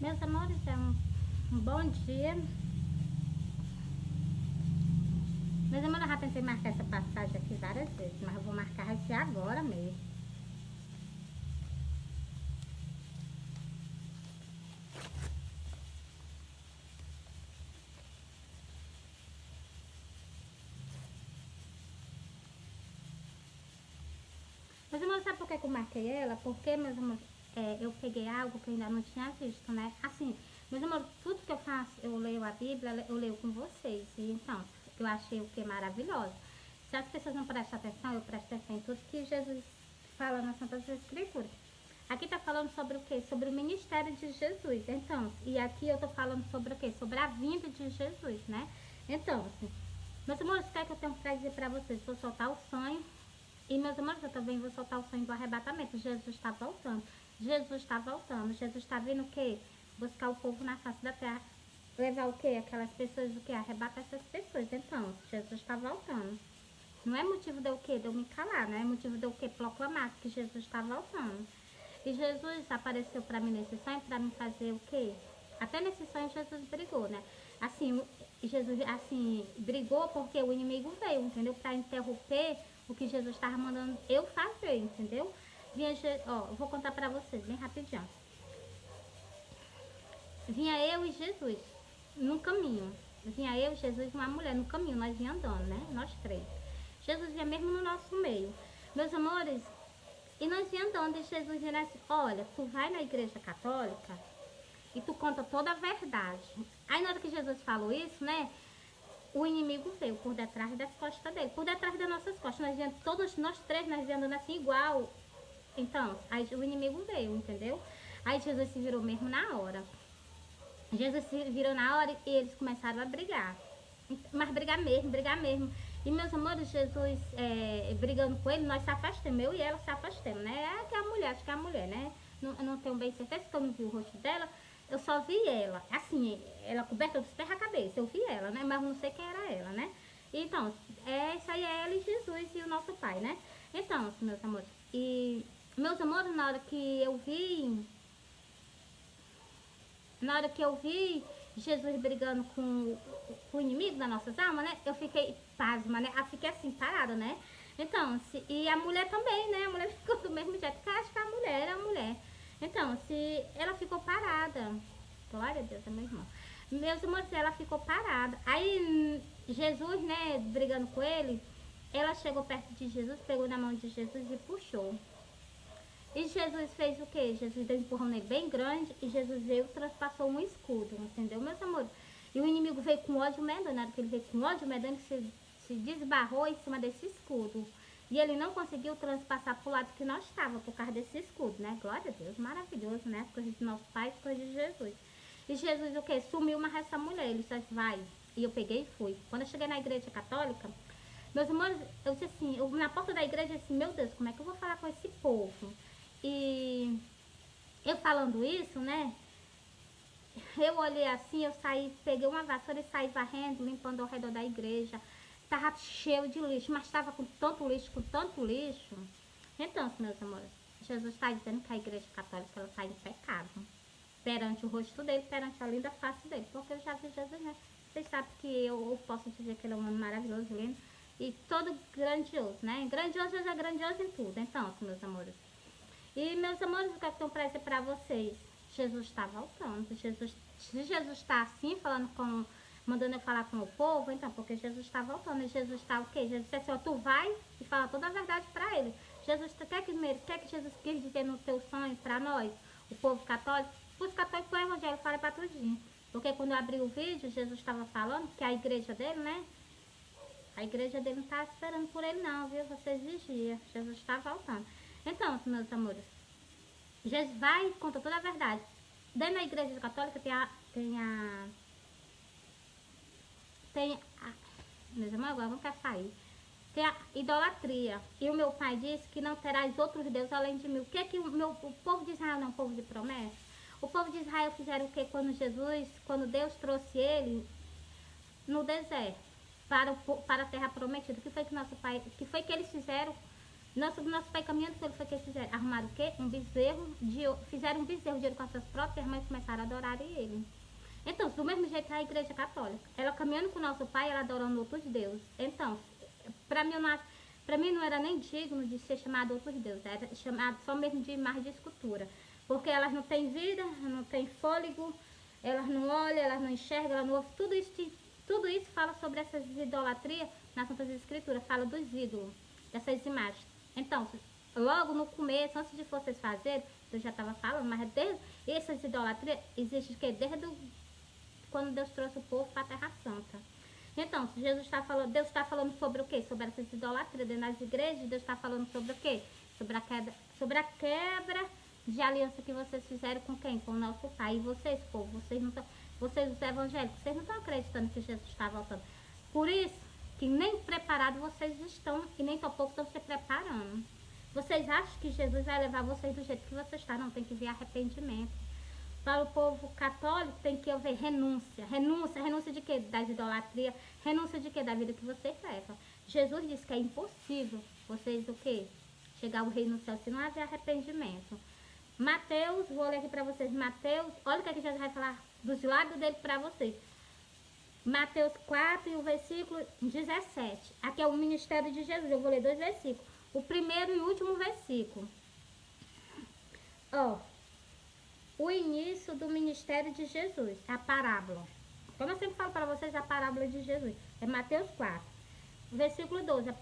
Meus amores, é um bom dia. Meus amores, eu já tentei marcar essa passagem aqui várias vezes, mas eu vou marcar aqui agora mesmo. Meus amores, sabe por que eu marquei ela? Porque, meus amores, eu peguei algo que eu ainda não tinha visto, né? Assim, meus amores, tudo que eu faço, eu leio a Bíblia, eu leio com vocês. E então, eu achei o que maravilhoso. Se as pessoas não prestam atenção, eu presto atenção em tudo que Jesus fala nas Santas Escrituras. Aqui tá falando sobre o quê? Sobre o ministério de Jesus. Então, e aqui eu tô falando sobre o quê? Sobre a vinda de Jesus, né? Então, assim, meus amores, o que é que eu tenho pra dizer pra vocês? Vou soltar o sonho. E, meus amores, eu também vou soltar o sonho do arrebatamento. Jesus está voltando. Jesus está voltando. Jesus está vindo o quê? Buscar o povo na face da terra. Levar o quê? Aquelas pessoas, o quê? Arrebatar essas pessoas. Então, Jesus está voltando. Não é motivo de eu quê? De eu me calar, não é motivo de eu quê? Proclamar que Jesus está voltando. E Jesus apareceu para mim nesse sonho, para me fazer o quê? Até nesse sonho Jesus brigou, né? Assim, Jesus, assim, brigou porque o inimigo veio, entendeu? Para interromper o que Jesus estava mandando eu fazer, entendeu? Ó, vou contar para vocês bem rapidinho. Vinha eu e Jesus no caminho. Vinha eu, Jesus e uma mulher no caminho, nós vinha andando, né? Nós três. Jesus vinha mesmo no nosso meio. Meus amores, e nós vinha andando e Jesus disse assim, olha, tu vai na igreja católica e tu conta toda a verdade. Aí na hora que Jesus falou isso, né? O inimigo veio por detrás das costas dele, por detrás das nossas costas. Nós vinha, todos nós três, nós vinha andando assim igual. Então, aí o inimigo veio, entendeu? Aí Jesus se virou mesmo na hora. Jesus se virou na hora e eles começaram a brigar. Mas brigar mesmo, brigar mesmo. E meus amores, Jesus brigando com ele, nós se afastamos, eu e ela se afastamos, né? É que é a mulher, acho que é a mulher, né? Não tenho bem certeza, porque eu não vi o rosto dela. Eu só vi ela, assim, ela coberta dos pés à cabeça. Eu vi ela, né? Mas não sei quem era ela, né? Então, essa aí é ela e Jesus e o nosso pai, né? Então, meus amores. E, meus amores, na hora que eu vi Jesus brigando com o inimigo das nossas almas, né? Eu fiquei pasma, né? Eu fiquei assim, parada, né? Então, e a mulher também, né? A mulher ficou do mesmo jeito, porque eu acho que a mulher era a mulher. Então, se ela ficou parada, glória a Deus, é meu irmão. Meus irmãos, ela ficou parada. Aí, Jesus, né, brigando com ele, ela chegou perto de Jesus, pegou na mão de Jesus e puxou. E Jesus fez o quê? Jesus deu um empurrão nele bem grande e Jesus veio e transpassou um escudo, entendeu, meus amores? E o inimigo veio com ódio medonho, na hora que ele veio com ódio medonho, ele se desbarrou em cima desse escudo. E ele não conseguiu transpassar para o lado que nós estávamos por causa desse escudo, né? Glória a Deus, maravilhoso, né? As coisas do nosso Pai, as coisas de Jesus. E Jesus o quê? Sumiu, mas essa mulher, ele disse, vai. E eu peguei e fui. Quando eu cheguei na igreja católica, meus irmãos, eu disse assim, na porta da igreja, assim, meu Deus, como é que eu vou falar com esse povo? E eu falando isso, né? Eu olhei assim, eu saí, peguei uma vassoura e saí varrendo, limpando ao redor da igreja. Tava cheio de lixo, mas estava com tanto lixo, com tanto lixo. Então, meus amores, Jesus está dizendo que a igreja católica ela está em pecado. Perante o rosto dele, perante a linda face dele. Porque eu já vi Jesus, né? Vocês sabem que eu posso dizer que ele é um homem maravilhoso, lindo. E todo grandioso, né? Grandioso, Jesus é grandioso em tudo. Então, meus amores. E, meus amores, o que eu tenho para dizer para vocês? Jesus está voltando. Se Jesus está assim, mandando eu falar com o povo, então, porque Jesus está voltando. E Jesus está o quê? Jesus disse assim, ó, tu vai e fala toda a verdade para ele. Jesus, quer que Jesus quis dizer no teu sonho para nós, o povo católico? Os católicos, o evangelho fala para tudinho. Porque quando eu abri o vídeo, Jesus estava falando que a igreja dele, né? A igreja dele não está esperando por ele não, viu? Vocês vigiam. Jesus está voltando. Então, meus amores, Jesus vai e conta toda a verdade. Dentro da igreja católica meus irmãos, agora não quer sair. Tem a idolatria. E o meu pai disse que não terás outros deuses além de mim. O que é que o povo de Israel não é um povo de promessa? O povo de Israel fizeram o que quando Deus trouxe ele no deserto para a terra prometida? O que foi que nosso pai, que foi que eles fizeram? Nosso pai caminhando pelo foi que eles fizeram. Arrumaram o quê? Um bezerro fizeram um bezerro de ouro com as suas próprias mães e começaram a adorar ele. Então, do mesmo jeito a igreja católica. Ela caminhando com o nosso pai, ela adorando outros deuses. Então, para mim não era nem digno de ser chamado outros deuses. Era chamado só mesmo de imagem de escultura. Porque elas não têm vida, não têm fôlego, elas não olham, elas não enxergam, elas não ouvem. Tudo isso fala sobre essas idolatrias nas Santas Escrituras. Fala dos ídolos, dessas imagens. Então, logo no começo, antes de vocês fazerem, eu já estava falando, mas desde essas idolatrias existem desde quando Deus trouxe o povo para a Terra Santa. Então, Jesus está falando, Deus está falando sobre o quê? Sobre essas idolatrias dentro das igrejas. Deus está falando sobre o quê? Sobre a quebra de aliança que vocês fizeram com quem? Com o nosso Pai. E vocês, povo, vocês os evangélicos, vocês não estão acreditando que Jesus está voltando. Por isso que nem preparados vocês estão e nem tão pouco estão se preparando. Vocês acham que Jesus vai levar vocês do jeito que vocês estão? Não, tem que vir arrependimento. Para o povo católico tem que haver renúncia. Renúncia de quê? Das idolatrias. Renúncia de quê? Da vida que vocês levam. Jesus disse que é impossível vocês o quê? Chegar ao reino do céu se não haver arrependimento. Mateus, vou ler aqui para vocês. Mateus, olha o que Jesus vai falar dos lábios dele para vocês. Mateus 4 e o versículo 17. Aqui é o ministério de Jesus. Eu vou ler 2 versículos. O primeiro e o último versículo. O início do ministério de Jesus, a parábola. Como eu sempre falo para vocês, a parábola de Jesus. É Mateus 4. Versículo 12.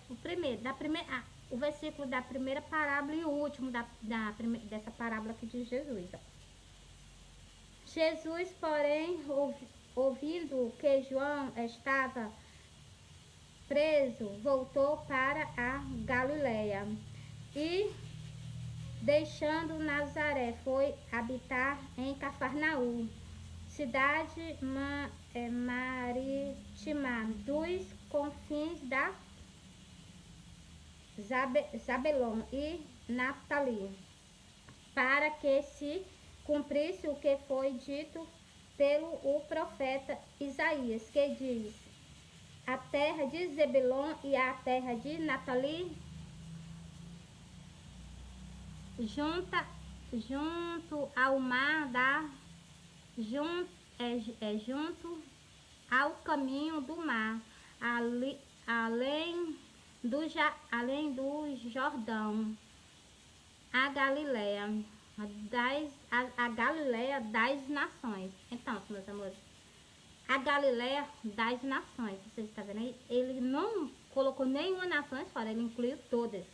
O versículo da primeira parábola e o último dessa parábola aqui de Jesus. Jesus, porém, ouvindo que João estava preso, voltou para a Galileia e, deixando Nazaré, foi habitar em Cafarnaum, cidade marítima dos confins da Zabelon e Naftali, para que se cumprisse o que foi dito pelo o profeta Isaías, que diz: a terra de Zebelon e a terra de Naftali, junto ao mar junto ao caminho do mar, além do Jordão, a Galileia das nações. Então, meus amores, a Galileia das nações, vocês estão vendo aí? Ele não colocou nenhuma nação fora, ele incluiu todas.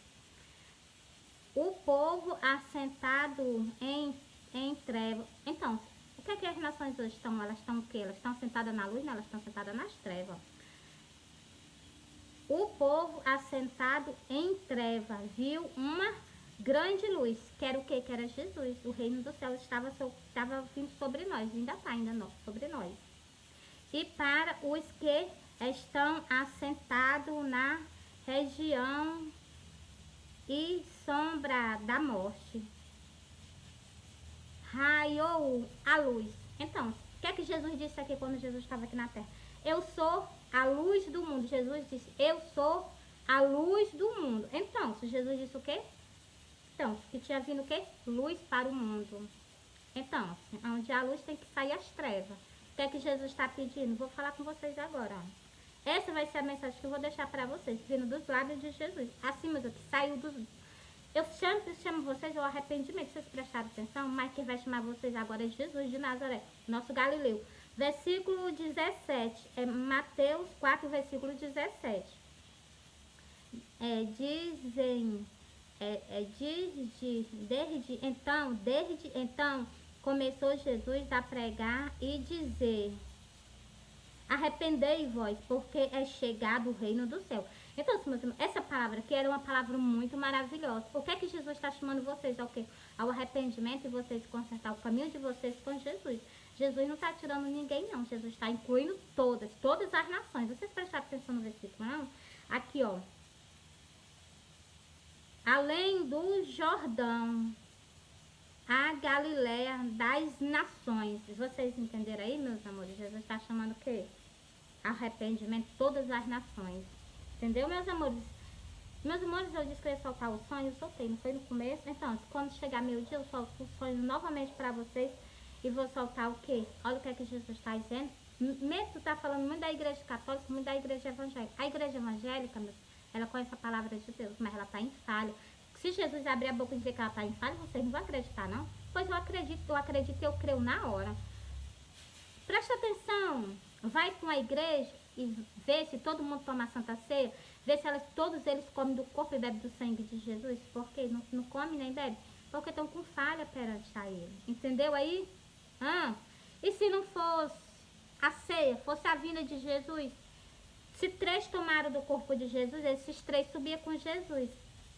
O povo assentado em trevas. Então, o que é que as nações hoje estão? Elas estão o quê? Elas estão sentadas na luz? Não, elas estão sentadas nas trevas. O povo assentado em trevas viu uma grande luz. Que era o quê? Que era Jesus. O reino do céu estava vindo sobre nós. Ainda está sobre nós. E para os que estão assentados na região e sombra da morte, raiou a luz. Então, o que é que Jesus disse aqui quando Jesus estava aqui na terra? Eu sou a luz do mundo. Jesus disse, eu sou a luz do mundo. Então, se Jesus disse o quê? Então, que tinha vindo o quê? Luz para o mundo. Então, onde há luz tem que sair as trevas. O que é que Jesus está pedindo? Vou falar com vocês agora, ó. Essa vai ser a mensagem que eu vou deixar para vocês, vindo dos lábios de Jesus. Assim, meus aqui, saiu dos... Eu chamo vocês ao arrependimento, vocês prestaram atenção, mas quem vai chamar vocês agora é Jesus de Nazaré, nosso Galileu. Versículo 17, é Mateus 4, versículo 17. Desde então, começou Jesus a pregar e dizer: arrependei-vos, porque é chegado o reino do céu. Então, meus irmãos, essa palavra aqui era uma palavra muito maravilhosa. O que é que Jesus está chamando vocês ao quê? Ao arrependimento e vocês consertar o caminho de vocês com Jesus. Jesus não está tirando ninguém, não. Jesus está incluindo todas as nações. Vocês prestaram atenção no versículo, não? Aqui, ó. Além do Jordão, a Galileia das nações. Vocês entenderam aí, meus amores? Jesus está chamando o quê? Arrependimento todas as nações. Entendeu, meus amores? Meus amores, eu disse que eu ia soltar o sonho, eu soltei, não foi no começo? Então, quando chegar meu dia, eu solto o sonho novamente para vocês e vou soltar o quê? Olha o que é que Jesus está dizendo. Mesmo tá falando muito da igreja católica, muito da igreja evangélica. A igreja evangélica, ela conhece a palavra de Deus, mas ela está em falha. Se Jesus abrir a boca e dizer que ela está em falha, vocês não vão acreditar, não? Pois eu acredito e eu creio na hora. Presta atenção, vai para uma igreja e vê se todo mundo toma a Santa Ceia, vê se todos eles comem do corpo e bebem do sangue de Jesus, porque não come nem bebe, porque estão com falha perante a ele, entendeu aí? E se não fosse a ceia, fosse a vinda de Jesus, se 3 tomaram do corpo de Jesus, esses 3 subiam com Jesus,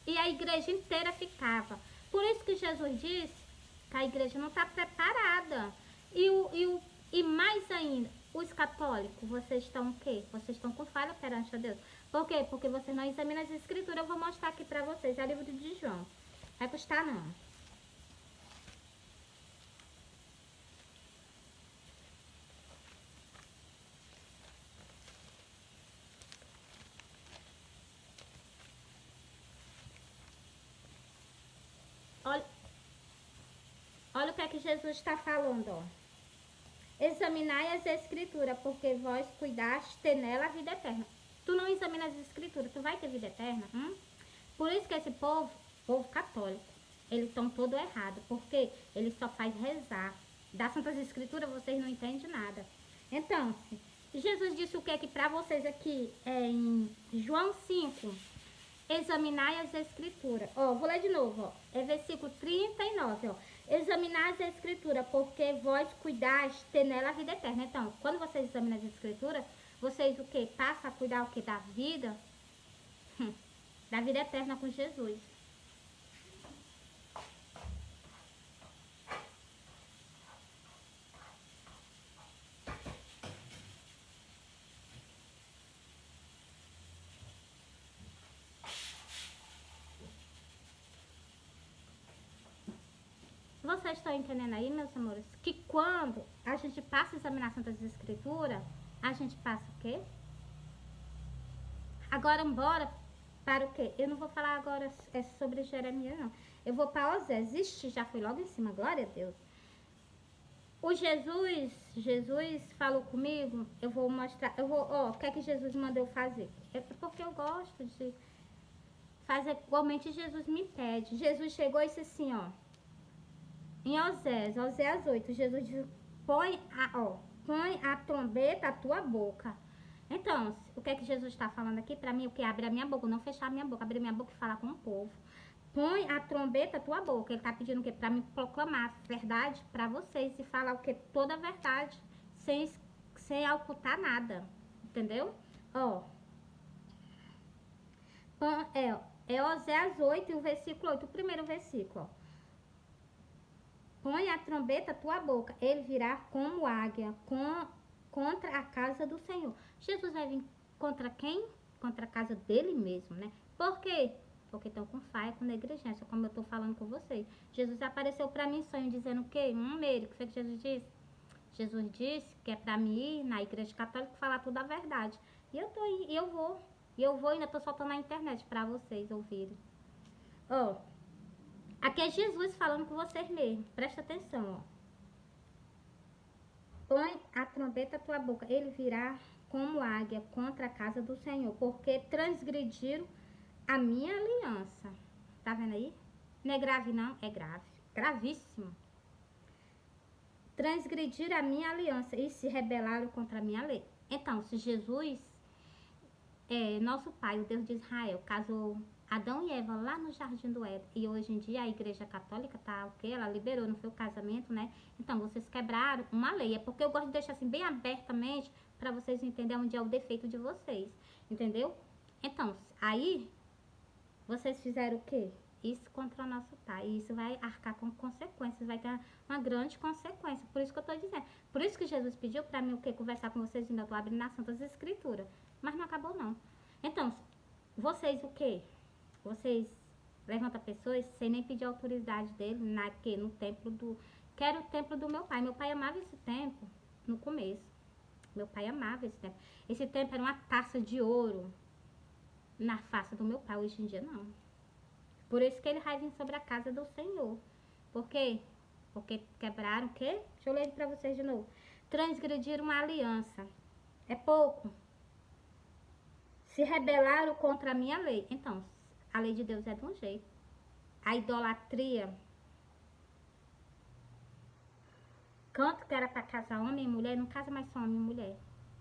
e a igreja inteira ficava. Por isso que Jesus disse que a igreja não está preparada. E mais ainda, os católicos, vocês estão o quê? Vocês estão com falha perante a Deus. Por quê? Porque vocês não examinam as escrituras. Eu vou mostrar aqui para vocês. É o livro de João. Vai custar não. Olha o que é que Jesus está falando, ó. Examinai as escrituras, porque vós cuidaste ter nela a vida eterna. Tu não examinas as escrituras, tu vai ter vida eterna? Por isso que esse povo católico, eles estão todo errado, porque ele só faz rezar. Das Santas Escrituras vocês não entendem nada. Então, Jesus disse o que é que para vocês aqui é em João 5, examinai as escrituras. Ó, vou ler de novo, ó. É versículo 39, ó. Examinai as escrituras, porque vós cuidais ter nela a vida eterna. Então, quando vocês examinam as escrituras, vocês o que? Passam a cuidar o que? Da vida? Da vida eterna com Jesus. Vocês estão entendendo aí, meus amores? Que quando a gente passa a examinar Santas Escrituras, a gente passa o quê? Agora, embora para o quê? Eu não vou falar agora sobre Jeremias, não. Eu vou para Osés. Ixi, já fui logo em cima, glória a Deus. O Jesus falou comigo, eu vou mostrar, o que é que Jesus mandou fazer? É porque eu gosto de fazer igualmente Jesus me pede. Jesus chegou e disse assim, ó, em Osés 8, Jesus diz, põe a trombeta à tua boca. Então, o que é que Jesus está falando aqui? Para mim, o que? Abre a minha boca, não fechar a minha boca, abrir a minha boca e falar com o povo. Põe a trombeta à tua boca. Ele está pedindo o quê? Para me proclamar a verdade para vocês e falar o quê? Toda a verdade, sem ocultar nada. Entendeu? Ó. É Osés 8 e o versículo 8, o primeiro versículo, ó. Põe a trombeta à tua boca, ele virá como águia contra a casa do Senhor. Jesus vai vir contra quem? Contra a casa dele mesmo, né? Por quê? Porque estão com falha, com negligência, como eu estou falando com vocês. Jesus apareceu para mim em sonho dizendo o quê? Meire, o que foi que Jesus disse? Jesus disse que é para mim ir na igreja católica falar toda a verdade. E eu tô aí, e eu vou. E eu vou e ainda tô soltando na internet para vocês ouvirem. Ó, aqui é Jesus falando com vocês mesmo. Presta atenção, ó. Põe a trombeta à tua boca, ele virá como águia contra a casa do Senhor, porque transgrediram a minha aliança. Tá vendo aí? Não é grave não, é grave. Gravíssimo. Transgredir a minha aliança e se rebelaram contra a minha lei. Então, se Jesus nosso pai, o Deus de Israel, casou Adão e Eva lá no Jardim do Éden, e hoje em dia a igreja católica tá o quê? Ela liberou, não foi o casamento, né? Então, vocês quebraram uma lei. É porque eu gosto de deixar assim bem abertamente para vocês entenderem onde é o defeito de vocês, entendeu? Então, aí vocês fizeram o quê? Isso contra o nosso pai. E isso vai arcar com consequências, vai ter uma grande consequência. Por isso que eu estou dizendo. Por isso que Jesus pediu para mim o quê? Conversar com vocês, ainda estou abrindo nas Santas Escrituras. Mas não acabou não. Então, vocês o quê? Vocês levantam pessoas sem nem pedir autoridade dele no templo do... Que era o templo do meu pai. Meu pai amava esse templo no começo. Meu pai amava esse templo. Esse templo era uma taça de ouro. na face do meu pai. Hoje em dia, não. Por isso que ele vai vir sobre a casa do Senhor. Por quê? Porque quebraram o quê? Deixa eu ler para vocês de novo. Transgrediram a aliança. É pouco. Se rebelaram contra a minha lei. Então, a lei de Deus é de um jeito. A idolatria, canto que era para casar homem e mulher, não casa mais só homem e mulher.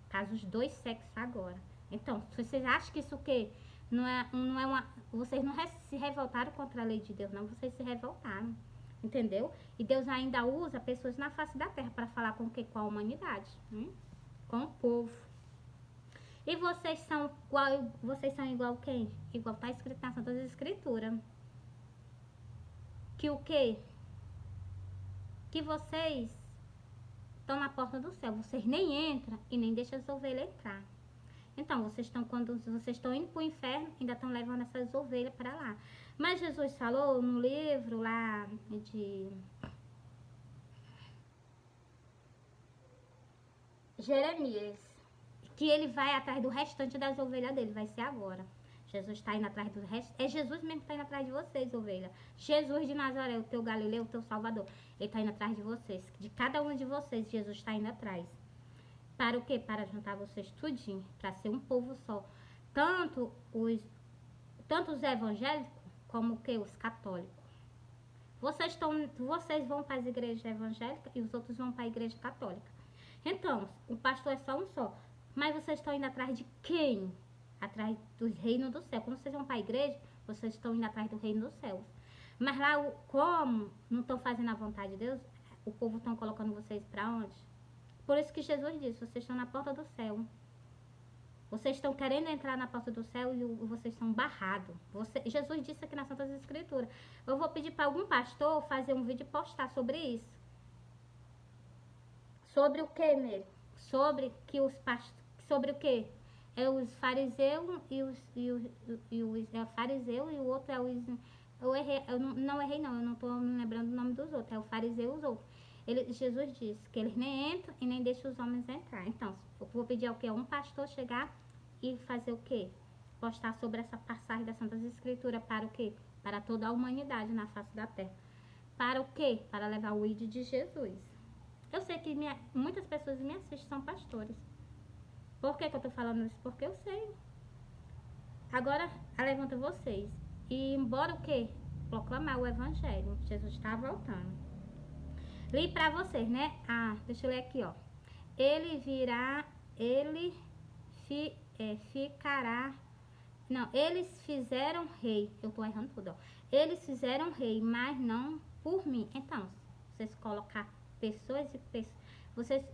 Casa os dois sexos agora. Então, se vocês acham que isso o quê? Não é uma. Vocês não se revoltaram contra a lei de Deus, não. Vocês se revoltaram. Entendeu? E Deus ainda usa pessoas na face da terra para falar com o quê? Com a humanidade. Com o povo. E vocês são igual quem? Igual está escrito na Santa Escritura. Que o quê? Que vocês estão na porta do céu. Vocês nem entram e nem deixam as ovelhas entrar. Então, quando vocês estão indo para o inferno, ainda estão levando essas ovelhas para lá. Mas Jesus falou no livro lá de Jeremias, que ele vai atrás do restante das ovelhas dele, vai ser agora. Jesus está indo atrás do resto. É Jesus mesmo que está indo atrás de vocês, ovelha. Jesus de Nazaré, o teu Galileu, o teu Salvador. Ele está indo atrás de vocês. De cada um de vocês, Jesus está indo atrás. Para o quê? Para juntar vocês tudinho. Para ser um povo só. Tanto os evangélicos, como o quê? Os católicos. Vocês vão para as igrejas evangélicas e os outros vão para a igreja católica. Então, o pastor é só um só. Mas vocês estão indo atrás de quem? Atrás do reino do céu. Quando vocês vão para a igreja, vocês estão indo atrás do reino dos céus. Mas lá, como não estão fazendo a vontade de Deus, o povo estão colocando vocês para onde? Por isso que Jesus disse, vocês estão na porta do céu. Vocês estão querendo entrar na porta do céu e vocês são barrados. Jesus disse aqui na Santa Escritura. Eu vou pedir para algum pastor fazer um vídeo e postar sobre isso. Sobre o que, Mary? Sobre o que? É os fariseus é o fariseu e o outro é os. Eu não errei não, eu não estou me lembrando o nome dos outros. É o fariseu e os outros. Jesus disse que eles nem entram e nem deixam os homens entrar. Então, eu vou pedir ao que? Um pastor chegar e fazer o quê? Postar sobre essa passagem da Santa Escritura para o quê? Para toda a humanidade na face da terra. Para o quê? Para levar o ID de Jesus. Eu sei que muitas pessoas me assistem são pastores. Por que eu tô falando isso? Porque eu sei. Agora, levanta vocês. E embora o quê? Proclamar o evangelho. Jesus está voltando. Li pra vocês, né? Deixa eu ler aqui, ó. Ele ficará. Não, eles fizeram rei. Eu tô errando tudo, ó. Eles fizeram rei, mas não por mim. Então, vocês colocam pessoas e pessoas. Vocês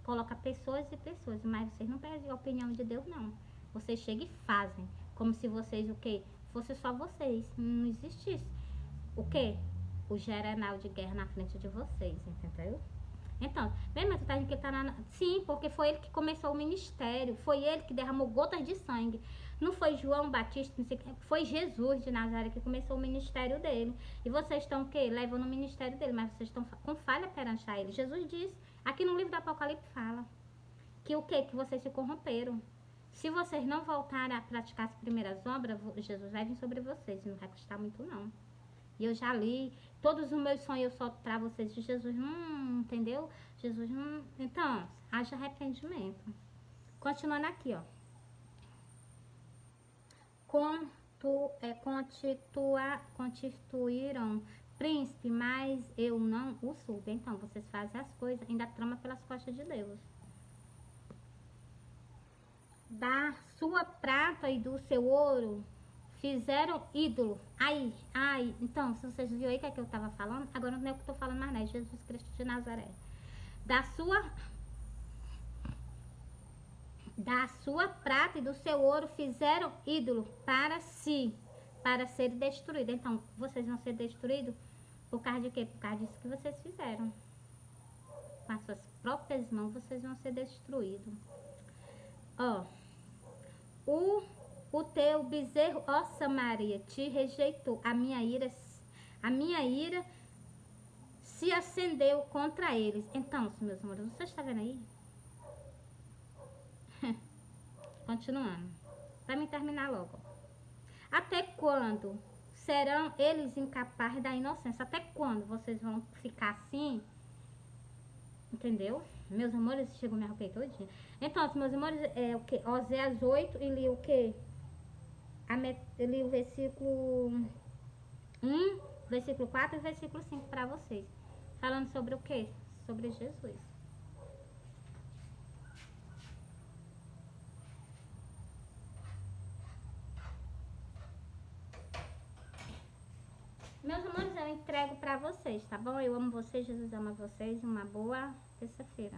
colocam pessoas e pessoas, mas vocês não pedem a opinião de Deus, não. Vocês chegam e fazem. Como se vocês, o quê? Fosse só vocês. Não existisse. O quê? O general de guerra na frente de vocês, entendeu? Então, mesmo tu tá dizendo que ele tá na... Sim, porque foi ele que começou o ministério. Foi ele que derramou gotas de sangue. Não foi João Batista, não sei o que. Foi Jesus de Nazaré que começou o ministério dele. E vocês estão o quê? Levando o ministério dele, mas vocês estão com falha perante a ele. Jesus disse, aqui no livro do Apocalipse fala, que o quê? Que vocês se corromperam. Se vocês não voltarem a praticar as primeiras obras, Jesus vai vir sobre vocês. E não vai custar muito, não. E eu já li, todos os meus sonhos eu solto para vocês de Jesus, entendeu? Jesus não... Então, haja arrependimento. Continuando aqui, ó. Constituíram príncipe, mas eu não o soube. Então, vocês fazem as coisas, ainda trama pelas costas de Deus. Da sua prata e do seu ouro fizeram ídolo. Então, se vocês viram aí o que é que eu tava falando, agora não é o que eu tô falando mais, né? Jesus Cristo de Nazaré. Da sua prata e do seu ouro fizeram ídolo para si, para ser destruído. Então, vocês vão ser destruídos por causa de quê? Por causa disso que vocês fizeram. Com as suas próprias mãos, vocês vão ser destruídos. Ó, o teu bezerro, ó Samaria, te rejeitou. A minha ira se acendeu contra eles. Então, meus amores, você está vendo aí? Continuando. Para me terminar logo. Até quando serão eles incapazes da inocência? Até quando vocês vão ficar assim? Entendeu? Meus amores, chegou me arrepender todinha. Então, meus amores, é o que? Oséias 8 e li o que? Eu li o versículo 1, versículo 4 e versículo 5 para vocês. Falando sobre o que? Sobre Jesus. Meus amores, eu entrego para vocês, tá bom? Eu amo vocês, Jesus ama vocês. Uma boa terça-feira.